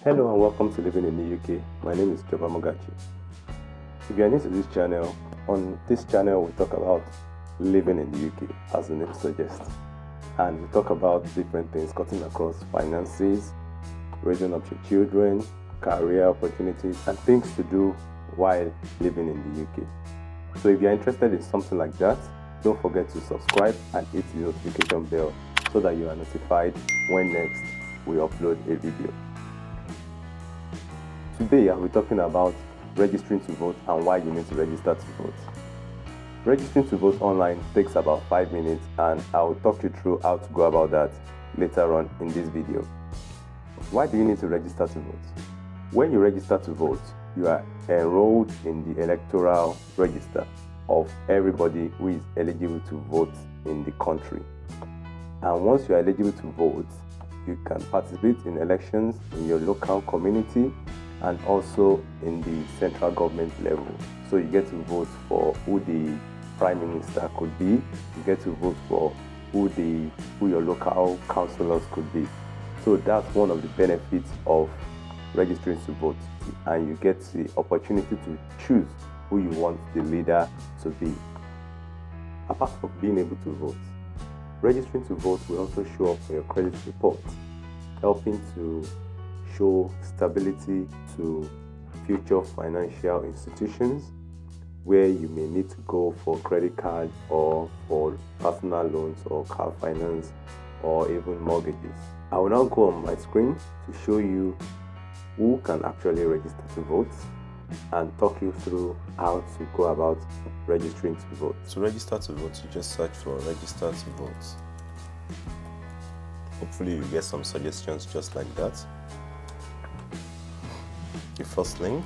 Hello and welcome to Living in the UK. My name is Joba Mogachi. If you are new to this channel, on this channel we talk about living in the UK, as the name suggests. And we talk about different things cutting across finances, raising up your children, career opportunities, and things to do while living in the UK. So if you are interested in something like that, don't forget to subscribe and hit the notification bell so that you are notified when next we upload a video. Today I'll be talking about registering to vote and why you need to register to vote. Registering to vote online takes about 5 minutes, and I will talk you through how to go about that later on in this video. Why do you need to register to vote? When you register to vote, you are enrolled in the electoral register of everybody who is eligible to vote in the country. And once you are eligible to vote, you can participate in elections in your local community and also in the central government level. So you get to vote for who the prime minister could be, you get to vote for who your local councillors could be. So that's one of the benefits of registering to vote, and you get the opportunity to choose who you want the leader to be. Apart from being able to vote, registering to vote will also show up on your credit report, helping to show stability to future financial institutions where you may need to go for credit card or for personal loans or car finance or even mortgages. I will now go on my screen to show you who can actually register to vote and talk you through how to go about registering to vote. To register to vote, you just search for register to vote. Hopefully you get some suggestions just like that. The first link,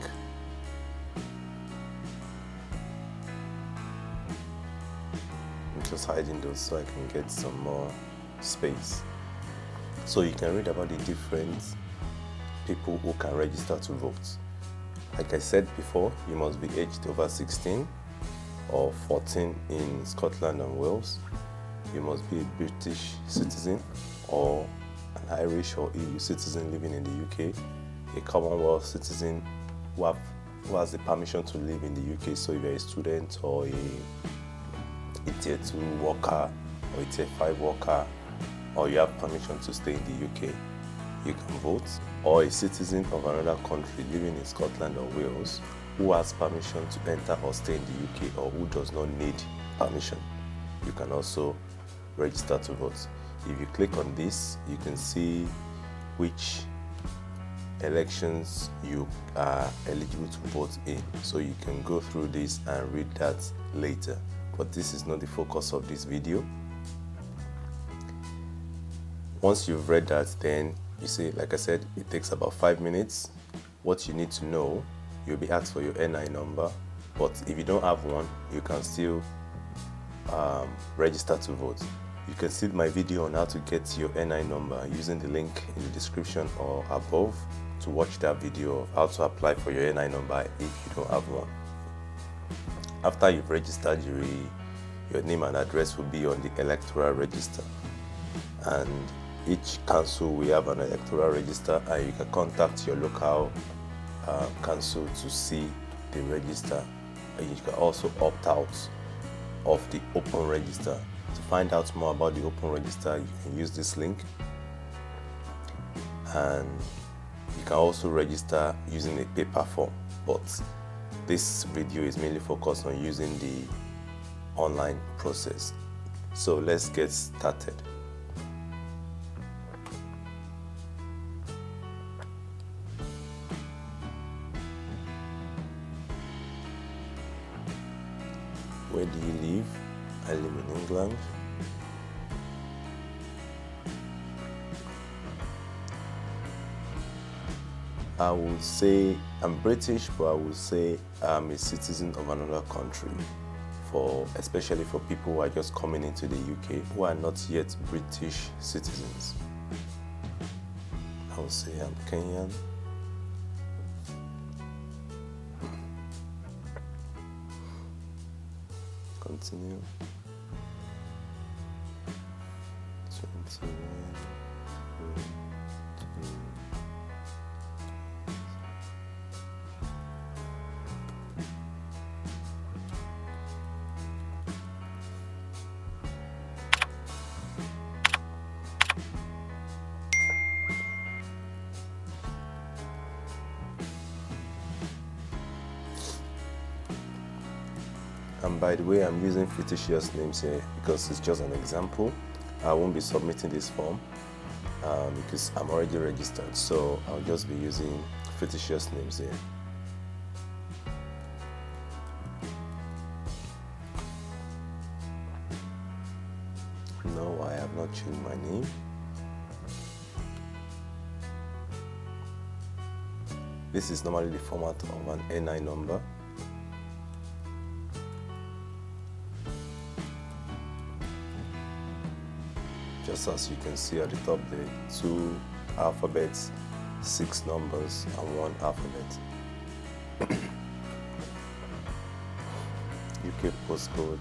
I'm just hiding those so I can get some more space. So you can read about the different people who can register to vote. Like I said before, you must be aged over 16 or 14 in Scotland and Wales. You must be a British citizen or an Irish or EU citizen living in the UK, a Commonwealth citizen who has the permission to live in the UK. So if you're a student or a tier 2 worker or a tier 5 worker, or you have permission to stay in the UK, you can vote. Or a citizen of another country living in Scotland or Wales who has permission to enter or stay in the UK or who does not need permission, you can also register to vote. If you click on this, you can see which elections you are eligible to vote in. So you can go through this and read that later. But this is not the focus of this video. Once you've read that, then you see, like I said, it takes about 5 minutes. What you need to know, you'll be asked for your NI number, but if you don't have one, you can still register to vote. You can see my video on how to get your NI number using the link in the description or above to watch that video of how to apply for your NI number if you don't have one. After you've registered, your name and address will be on the electoral register, and each council will have an electoral register, and you can contact your local council to see the register, and you can also opt out of the open register. To find out more about the open register, you can use this link, and you can also register using a paper form, but this video is mainly focused on using the online process. So let's get started. Where do you live? I live in England. I would say I'm British, but I would say I'm a citizen of another country, especially for people who are just coming into the UK who are not yet British citizens. I would say I'm Kenyan. Continue. 21, 22, And by the way, I'm using fictitious names here because it's just an example. I won't be submitting this form because I'm already registered, so I'll just be using fictitious names here. No, I have not changed my name. This is normally the format of an NI number. Just as you can see at the top there, 2 alphabets, 6 numbers, and 1 alphabet. UK postcode.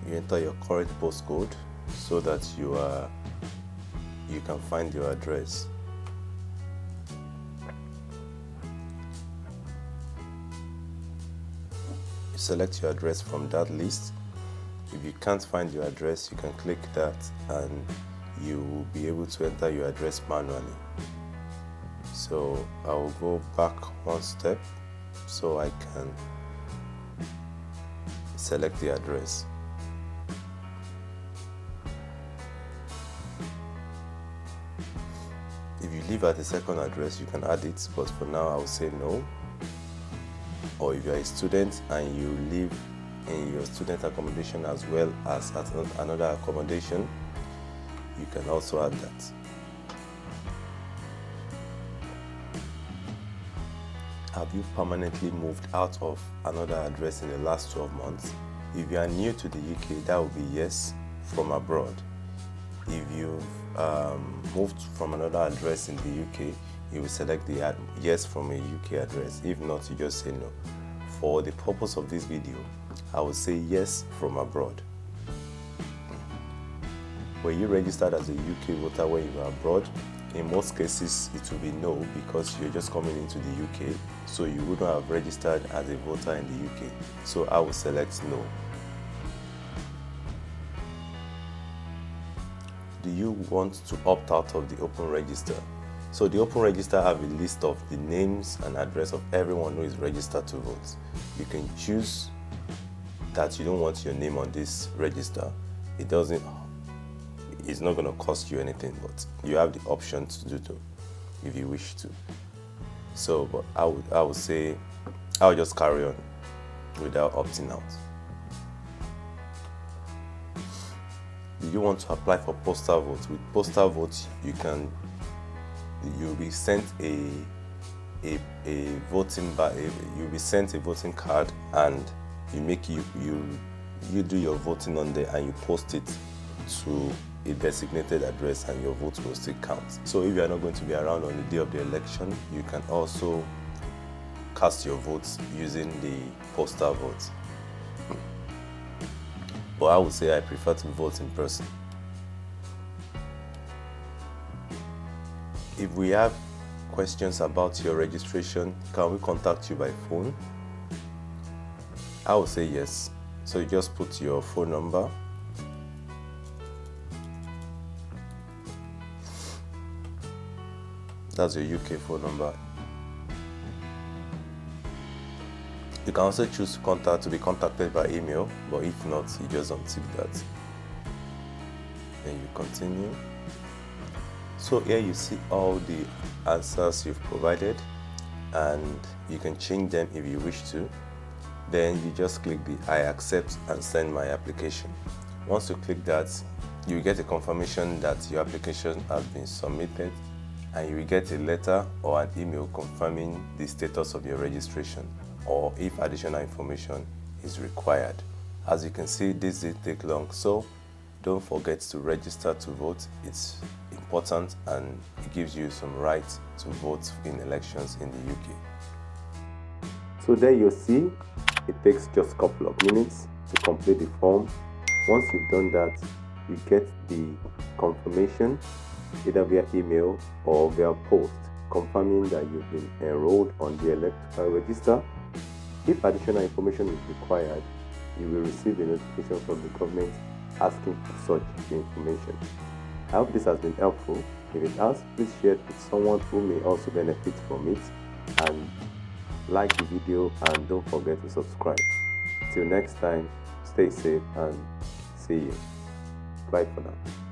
You enter your current postcode so that you can find your address. You select your address from that list. If you can't find your address, you can click that and you will be able to enter your address manually. So I will go back one step so I can select the address. If you live at the second address, you can add it, but for now I will say no. Or if you are a student and you live in your student accommodation as well as at another accommodation, you can also add that. Have you permanently moved out of another address in the last 12 months? If you are new to the UK, that will be yes, from abroad. If you've moved from another address in the UK, you will select the yes from a UK address. If not, you just say no. For the purpose of this video, I will say yes from abroad. Were you registered as a UK voter when you were abroad? In most cases, it will be no because you're just coming into the UK, so you wouldn't have registered as a voter in the UK. So I will select no. Do you want to opt out of the open register? So the open register have a list of the names and address of everyone who is registered to vote. You can choose that you don't want your name on this register. It's not going to cost you anything, but you have the option to do so if you wish to. So, but I would say I'll just carry on without opting out. Do you want to apply for postal vote? With postal vote, you'll be sent a voting you'll be sent a voting card, and you do your voting on there and you post it to a designated address, and your vote will still count. So if you are not going to be around on the day of the election, you can also cast your votes using the postal vote. But I would say I prefer to vote in person. If we have questions about your registration, can we contact you by phone? I would say yes. So you just put your phone number. That's your UK phone number. You can also choose to be contacted by email, but if not, you just untick that. Then you continue. So here you see all the answers you've provided, and you can change them if you wish to. Then you just click the I accept and send my application. Once you click that, you get a confirmation that your application has been submitted, and you will get a letter or an email confirming the status of your registration, or if additional information is required. As you can see, this didn't take long, so don't forget to register to vote. It's important and it gives you some right to vote in elections in the UK. So there you see, it takes just a couple of minutes to complete the form. Once you've done that, you get the confirmation either via email or via post confirming that you've been enrolled on the electoral register. If additional information is required, you will receive a notification from the government asking for such information. I hope this has been helpful. If it has, please share it with someone who may also benefit from it, and like the video, and don't forget to subscribe. Till next time, stay safe and see you. Bye for now.